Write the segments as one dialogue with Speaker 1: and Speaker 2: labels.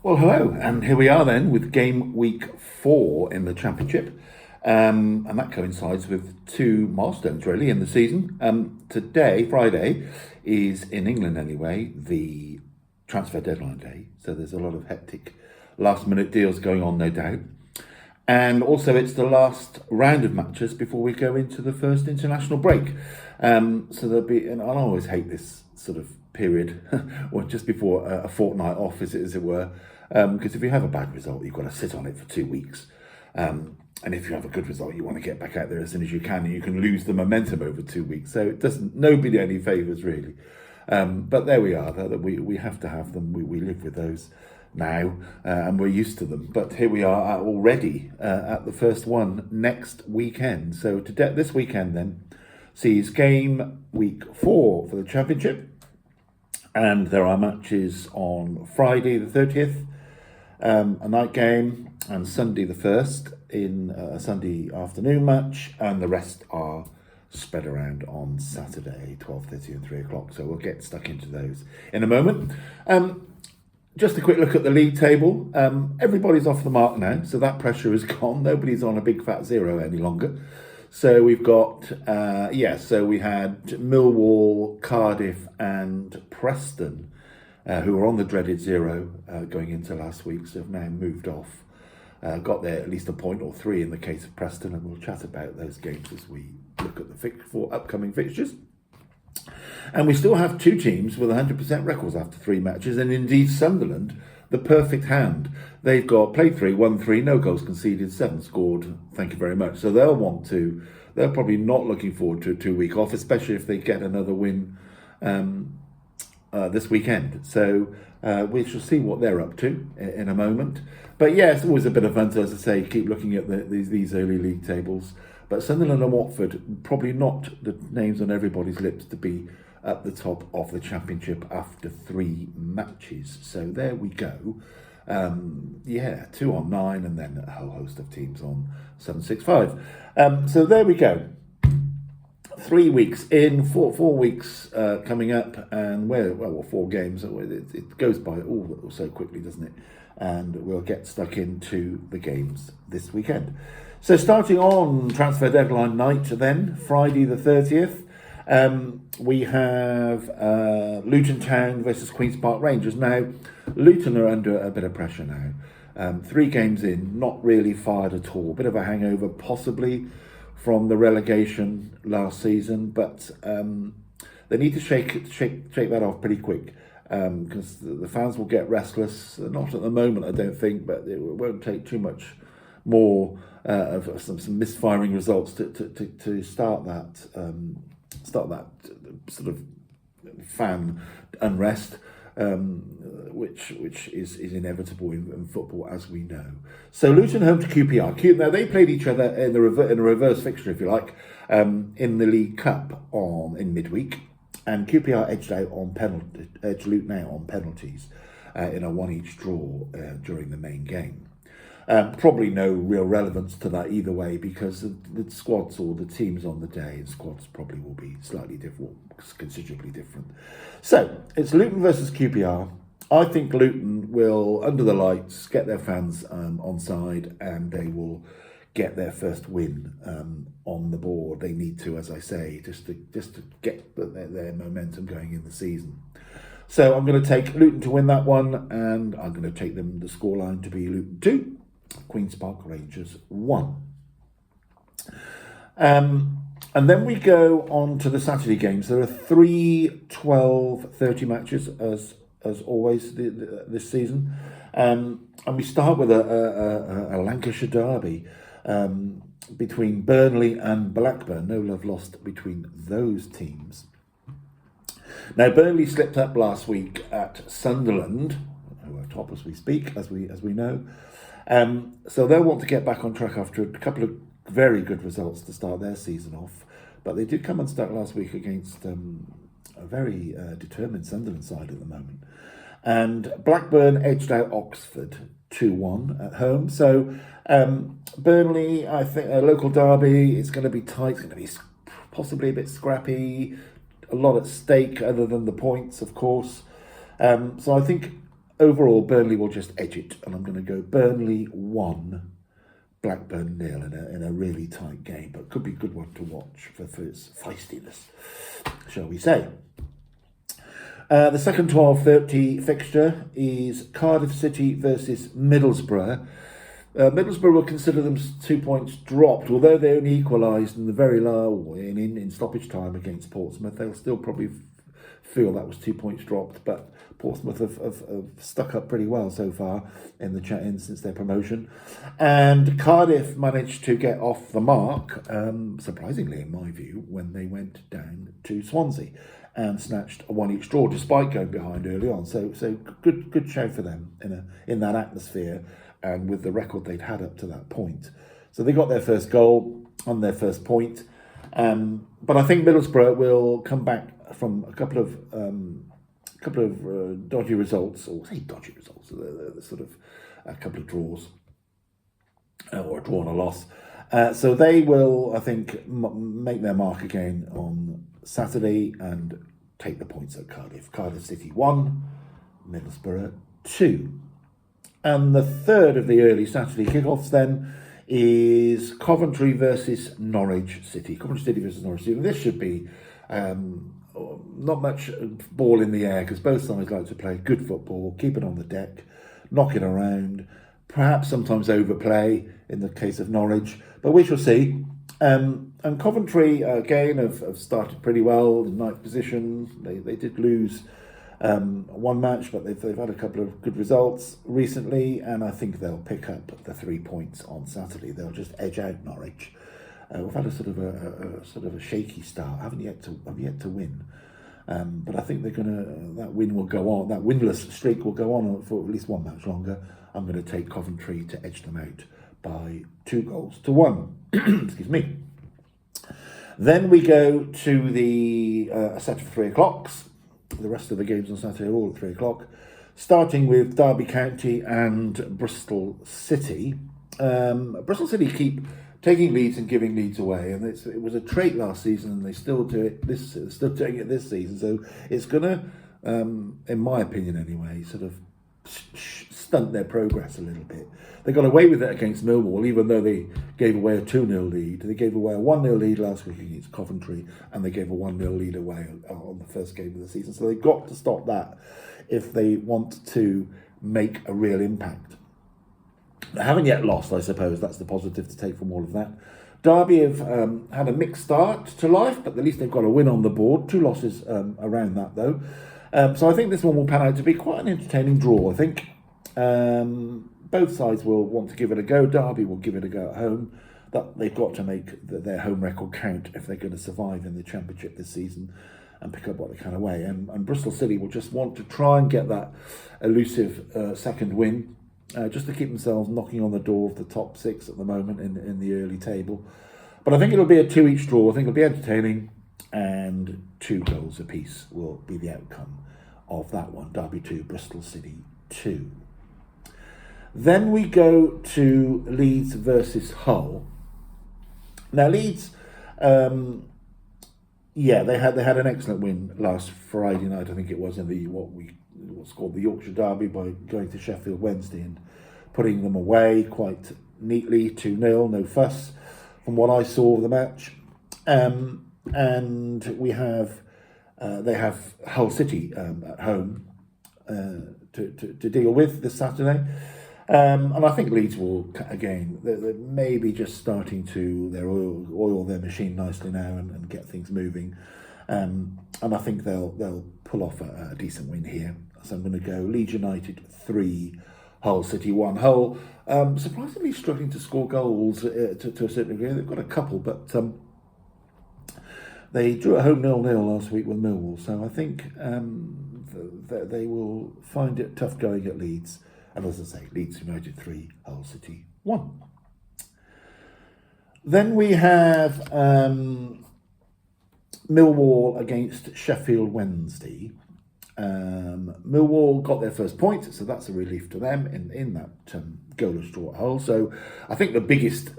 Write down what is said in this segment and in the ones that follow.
Speaker 1: Well, hello, and here we are then with game week 4 in the Championship. And that coincides with two milestones really in the season. Today, Friday, is in England anyway, the transfer deadline day. So there's a lot of hectic last minute deals going on, no doubt. And also, it's the last round of matches before we go into the first international break. So there'll be, and I always hate this sort of period, or just before a fortnight off, as it were, because if you have a bad result, you've got to sit on it for 2 weeks. And if you have a good result, you want to get back out there as soon as you can, and you can lose the momentum over 2 weeks. So it doesn't nobody any favours really. But there we are. That we have to have them. We live with those now, and we're used to them. But here we are already at the first one next weekend. So this weekend then sees game week 4 for the Championship, and there are matches on Friday the 30th, a night game, and Sunday the 1st in a Sunday afternoon match, and the rest are spread around on Saturday 12:30 and 3 o'clock. So we'll get stuck into those in a moment. Just a quick look at the league table. Everybody's off the mark now, so that pressure is gone. Nobody's on a big fat zero any longer. So we've got, so we had Millwall, Cardiff and Preston, who were on the dreaded zero going into last week, so have now moved off. Got there at least a point or 3 in the case of Preston, and we'll chat about those games as we look at the upcoming fixtures. And we still have 2 teams with 100% records after 3 matches, and indeed Sunderland, the perfect hand. They've got played 3, won 3, no goals conceded, 7 scored. Thank you very much. So they're probably not looking forward to a 2-week off, especially if they get another win this weekend. So we shall see what they're up to in a moment. But yeah, it's always a bit of fun to, as I say, keep looking at these early league tables. But Sunderland and Watford, probably not the names on everybody's lips to be at the top of the Championship after 3 matches. So there we go. 2 on 9, and then a whole host of teams on 7, 6, 5. So there we go. 3 weeks in, 4 weeks coming up, and 4 games. It goes by all so quickly, doesn't it? And we'll get stuck into the games this weekend. So starting on transfer deadline night then, Friday the 30th, we have Luton Town versus Queen's Park Rangers. Now, Luton are under a bit of pressure now. 3 games in, not really fired at all. Bit of a hangover possibly from the relegation last season, but they need to shake that off pretty quick, because the fans will get restless. Not at the moment, I don't think, but it won't take too much more of some misfiring results to start that sort of fan unrest, which is inevitable in football, as we know. So Luton home to QPR. Now they played each other in a reverse fixture, if you like, in the League Cup in midweek, and QPR edged Luton out on penalties in a 1-1 draw during the main game. Probably no real relevance to that either way, because the squads or the teams on the day and squads probably will be slightly different, considerably different. So it's Luton versus QPR. I think Luton will, under the lights, get their fans on side, and they will get their first win on the board. They need to, as I say, just to get their momentum going in the season. So I'm going to take Luton to win that one, and I'm going to take the scoreline to be Luton 2. Queen's Park Rangers 1. And then we go on to the Saturday games. There are 3 12:30 matches as always this season, and we start with a Lancashire derby between Burnley and Blackburn. No love lost between those teams. Now Burnley slipped up last week at Sunderland, who are top as we speak, as we know. So they'll want to get back on track after a couple of very good results to start their season off. But they did come unstuck last week against a very determined Sunderland side at the moment. And Blackburn edged out Oxford 2-1 at home. So Burnley, I think, a local derby, it's going to be tight. It's going to be possibly a bit scrappy. A lot at stake other than the points, of course. So I think overall, Burnley will just edge it, and I'm going to go Burnley 1, Blackburn 0 in a really tight game, but could be a good one to watch for its feistiness, shall we say. The second 12:30 fixture is Cardiff City versus Middlesbrough. Middlesbrough will consider them 2 points dropped, although they only equalised in the very low in stoppage time against Portsmouth. They'll still probably feel that was 2 points dropped, but Portsmouth have stuck up pretty well so far in the since their promotion. And Cardiff managed to get off the mark, surprisingly in my view, when they went down to Swansea and snatched a one each draw despite going behind early on. So good show for them in that atmosphere and with the record they'd had up to that point. So they got their first goal on their first point. But I think Middlesbrough will come back from a couple of dodgy results, or say dodgy results, sort of a couple of draws, or a draw and a loss. So they will, I think, make their mark again on Saturday and take the points at Cardiff. Cardiff City 1, Middlesbrough 2. And the third of the early Saturday kickoffs then is Coventry versus Norwich City. Coventry City versus Norwich City. This should be not much ball in the air because both sides like to play good football, keep it on the deck, knock it around, perhaps sometimes overplay in the case of Norwich, but we shall see. And Coventry again have started pretty well in ninth position. They did lose one match, but they've had a couple of good results recently, and I think they'll pick up the 3 points on Saturday. They'll just edge out Norwich. We've had a sort of a shaky start. Have yet to win, but I think that win will go on. That winless streak will go on for at least one match longer. I'm going to take Coventry to edge them out by 2-1. Excuse me. Then we go to the set of 3 o'clocks. The rest of the games on Saturday are all at 3 o'clock, starting with Derby County and Bristol City. Bristol City keep taking leads and giving leads away, and it was a trait last season, and they still do it still doing it this season. So it's gonna, in my opinion anyway, sort of stunt their progress a little bit. They got away with it against Millwall, even though they gave away a 2-0 lead. They gave away a 1-0 lead last week against Coventry, and they gave a 1-0 lead away on the first game of the season. So they've got to stop that if they want to make a real impact. They haven't yet lost, I suppose. That's the positive to take from all of that. Derby have had a mixed start to life, but at least they've got a win on the board. 2 losses around that, though. So I think this one will pan out to be quite an entertaining draw, I think. Both sides will want to give it a go. Derby will give it a go at home. That they've got to make their home record count if they're going to survive in the Championship this season and pick up what they can away. And Bristol City will just want to try and get that elusive second win, just to keep themselves knocking on the door of the top 6 at the moment in the early table. But I think it'll be a 2 each draw. I think it'll be entertaining, and 2 goals apiece will be the outcome of that one. Derby 2, Bristol City 2. Then we go to Leeds versus Hull. Now Leeds, they had an excellent win last Friday night. I think it was in what's called the Yorkshire Derby, by going to Sheffield Wednesday and putting them away quite neatly, 2-0, no fuss from what I saw of the match. And we have they have Hull City at home to deal with this Saturday. And I think Leeds will, again, they're maybe just starting to oil their machine nicely now and get things moving. And I think they'll pull off a decent win here. So I'm going to go Leeds United 3, Hull City 1. Hull surprisingly struggling to score goals to a certain degree. They've got a couple, but they drew at home 0-0 last week with Millwall. So I think that they will find it tough going at Leeds. And as I say, Leeds United 3, Hull City 1. Then we have Millwall against Sheffield Wednesday. Millwall got their first point, so that's a relief to them in that goalless draw at Hull. So I think the biggest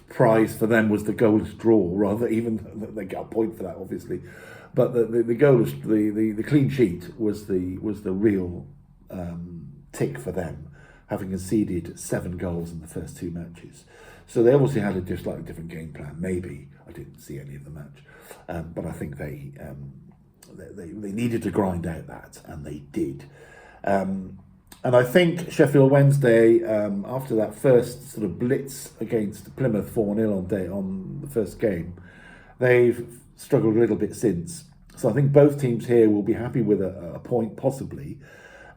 Speaker 1: prize for them was the goalless draw, rather, even they got a point for that, obviously. But the goalless, the clean sheet was the real tick for them, having conceded 7 goals in the first 2 matches. So they obviously had a just slightly different game plan. Maybe I didn't see any of the match, but I think they needed to grind out that, and they did. And I think Sheffield Wednesday, after that first sort of blitz against Plymouth 4-0 on the first game, they've struggled a little bit since. So I think both teams here will be happy with a point, possibly.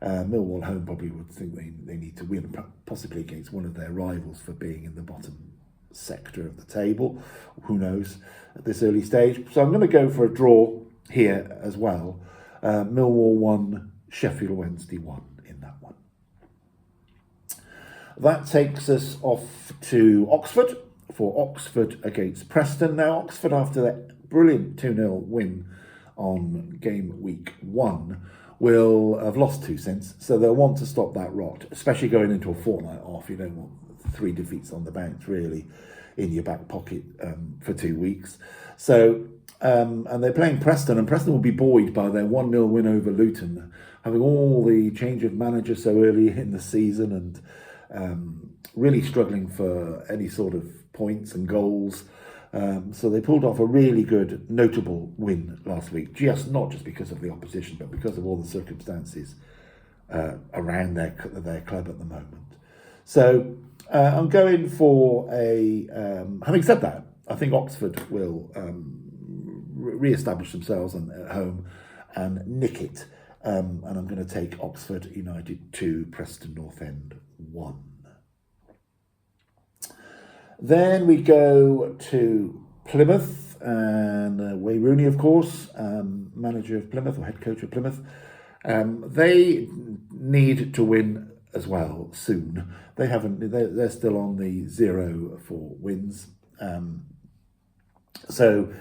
Speaker 1: Millwall home probably would think they need to win, possibly against one of their rivals for being in the bottom sector of the table. Who knows at this early stage? So I'm going to go for a draw here as well. Millwall 1, Sheffield Wednesday 1 in that one. That takes us off to Oxford for Oxford against Preston. Now Oxford, after that brilliant 2-0 win on game week 1, will have lost 2 since, so they'll want to stop that rot, especially going into a fortnight off. You don't want 3 defeats on the bounce really in your back pocket for 2 weeks. So, and they're playing Preston, and Preston will be buoyed by their 1-0 win over Luton, having all the change of manager so early in the season, and really struggling for any sort of points and goals. So they pulled off a really good, notable win last week, not just because of the opposition, but because of all the circumstances around their club at the moment. So I'm going for a... having said that, I think Oxford will re-establish themselves at home and nick it. And I'm going to take Oxford United 2, Preston North End 1. Then we go to Plymouth, and Wayne Rooney, of course, manager of Plymouth, or head coach of Plymouth. They need to win as well soon. They're still on the 0 for wins. So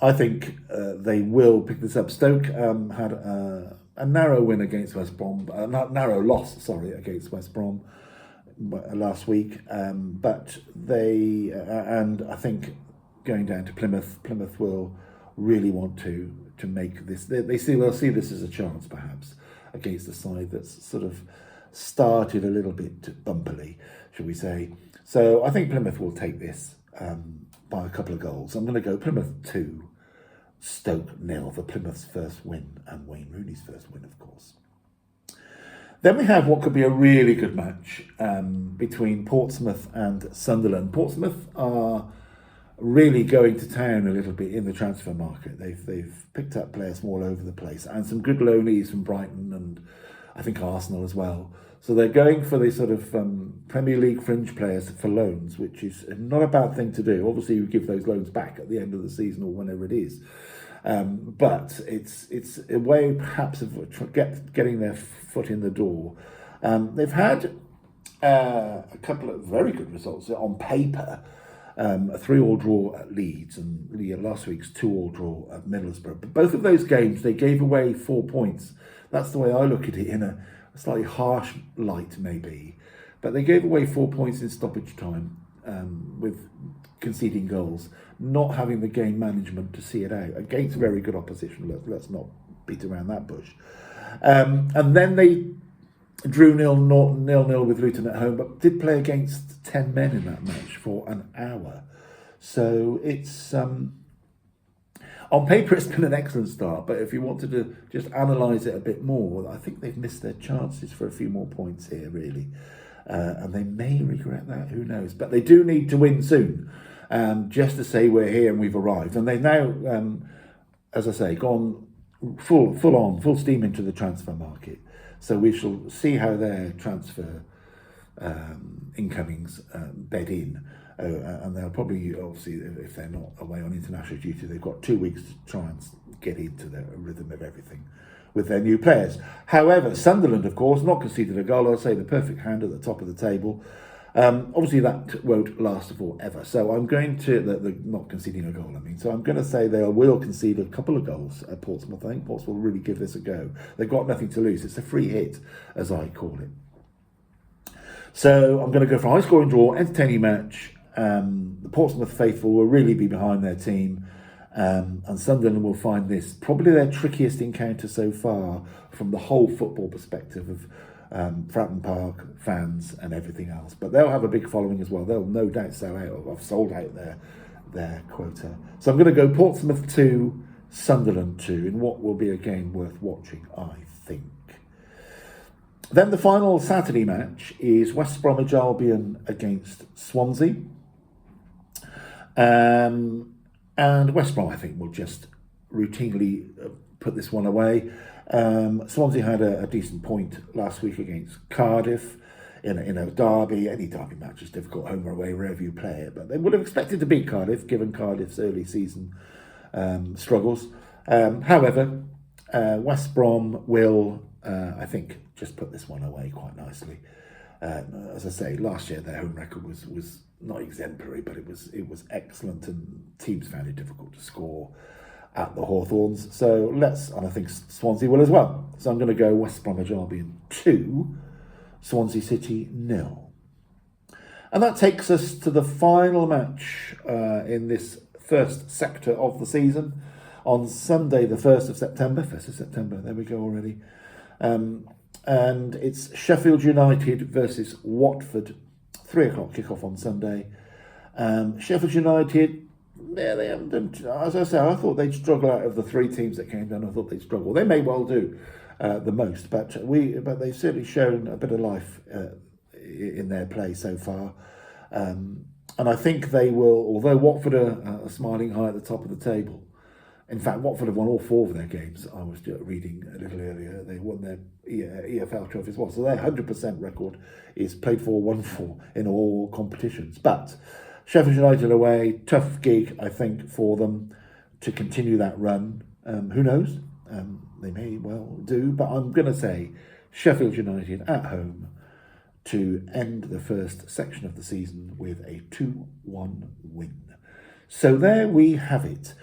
Speaker 1: I think they will pick this up. Stoke had a narrow win against West Brom, narrow loss, against West Brom last week, but they and I think going down to Plymouth will really want to make this. They'll see this as a chance, perhaps, against a side that's sort of started a little bit bumpily, shall we say. So I think Plymouth will take this by a couple of goals. I'm going to go Plymouth 2, Stoke 0 for Plymouth's first win, and Wayne Rooney's first win, of course. Then we have what could be a really good match between Portsmouth and Sunderland. Portsmouth are really going to town a little bit in the transfer market. They've picked up players from all over the place, and some good loanees from Brighton and I think Arsenal as well. So they're going for these sort of Premier League fringe players for loans, which is not a bad thing to do. Obviously, you give those loans back at the end of the season or whenever it is. But it's a way perhaps of getting their foot in the door. They've had a couple of very good results on paper. A 3-3 draw at Leeds, and last week's 2-2 draw at Middlesbrough. But both of those games, they gave away 4 points. That's the way I look at it, in a slightly harsh light maybe. But they gave away 4 points in stoppage time with conceding goals, not having the game management to see it out against very good opposition. Let's not beat around that bush. And then they drew 0-0 with Luton at home, but did play against 10 men in that match for an hour. So it's on paper it's been an excellent start, but if you wanted to just analyse it a bit more, I think they've missed their chances for a few more points here, really. And they may regret that, who knows. But they do need to win soon, just to say we're here and we've arrived. And they've now, as I say, gone full steam into the transfer market. So we shall see how their transfer incomings bed in. And they'll probably, obviously, if they're not away on international duty, they've got 2 weeks to try and get into the rhythm of everything with their new players. However, Sunderland, of course, not conceded a goal. I'll say the perfect hand at the top of the table. Obviously, that won't last forever. So I'm going to, the not conceding a goal, I mean. So I'm going to say they will concede a couple of goals at Portsmouth. I think Portsmouth will really give this a go. They've got nothing to lose. It's a free hit, as I call it. So I'm going to go for a high-scoring draw, entertaining match. The Portsmouth faithful will really be behind their team. And Sunderland will find this probably their trickiest encounter so far from the whole football perspective of Fratton Park, fans and everything else. But they'll have a big following as well. They'll no doubt sell out, or have sold out their quota. So I'm going to go Portsmouth 2, Sunderland 2 in what will be a game worth watching, I think. Then the final Saturday match is West Bromwich Albion against Swansea. And West Brom, I think, will just routinely put this one away. Swansea had a decent point last week against Cardiff in a derby. Any derby match is difficult, home or away, wherever you play it. But they would have expected to beat Cardiff, given Cardiff's early season struggles. However, West Brom will, I think, just put this one away quite nicely. As I say, last year their home record was not exemplary, but it was excellent, and teams found it difficult to score at the Hawthorns. So and I think Swansea will as well. So I'm going to go West Bromwich Albion 2, Swansea City 0. And that takes us to the final match in this first sector of the season on Sunday, the 1st of September. 1st of September, there we go already. And it's Sheffield United versus Watford, 3 o'clock kickoff on Sunday. Sheffield United, yeah, they haven't done, as I say, I thought they'd struggle out of the 3 teams that came down. I thought they'd struggle. They may well do the most, but they've certainly shown a bit of life in their play so far. And I think they will, although Watford are smiling high at the top of the table. In fact, Watford have won all 4 of their games. I was reading a little earlier. They won their EFL trophy as well. So their 100% record is played for, won for in all competitions. But Sheffield United away, tough gig, I think, for them to continue that run. Who knows? They may well do. But I'm going to say Sheffield United at home to end the first section of the season with a 2-1 win. So there we have it.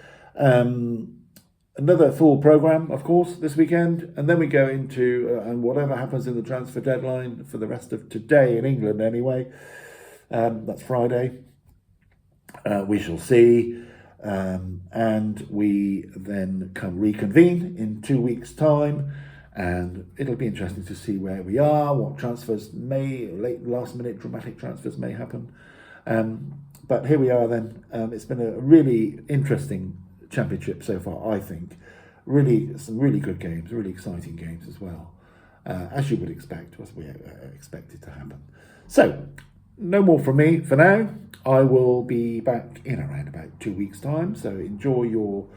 Speaker 1: Another full programme, of course, this weekend, and then we go into and whatever happens in the transfer deadline for the rest of today in England anyway. That's Friday. We shall see, and we then reconvene in 2 weeks' time, and it'll be interesting to see where we are, what transfers last minute dramatic transfers may happen. But here we are then. It's been a really interesting Championship so far, I think. Some really good games, really exciting games as well, as you would expect, as we expected to happen. So, no more from me for now. I will be back in around about 2 weeks' time, so enjoy your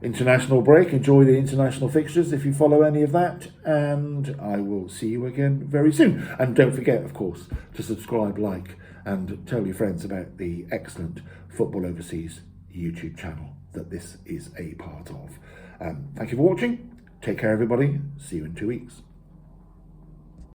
Speaker 1: international break, enjoy the international fixtures if you follow any of that, and I will see you again very soon. And don't forget, of course, to subscribe, like, and tell your friends about the excellent Football Overseas YouTube channel that this is a part of. Thank you for watching. Take care, everybody. See you in 2 weeks.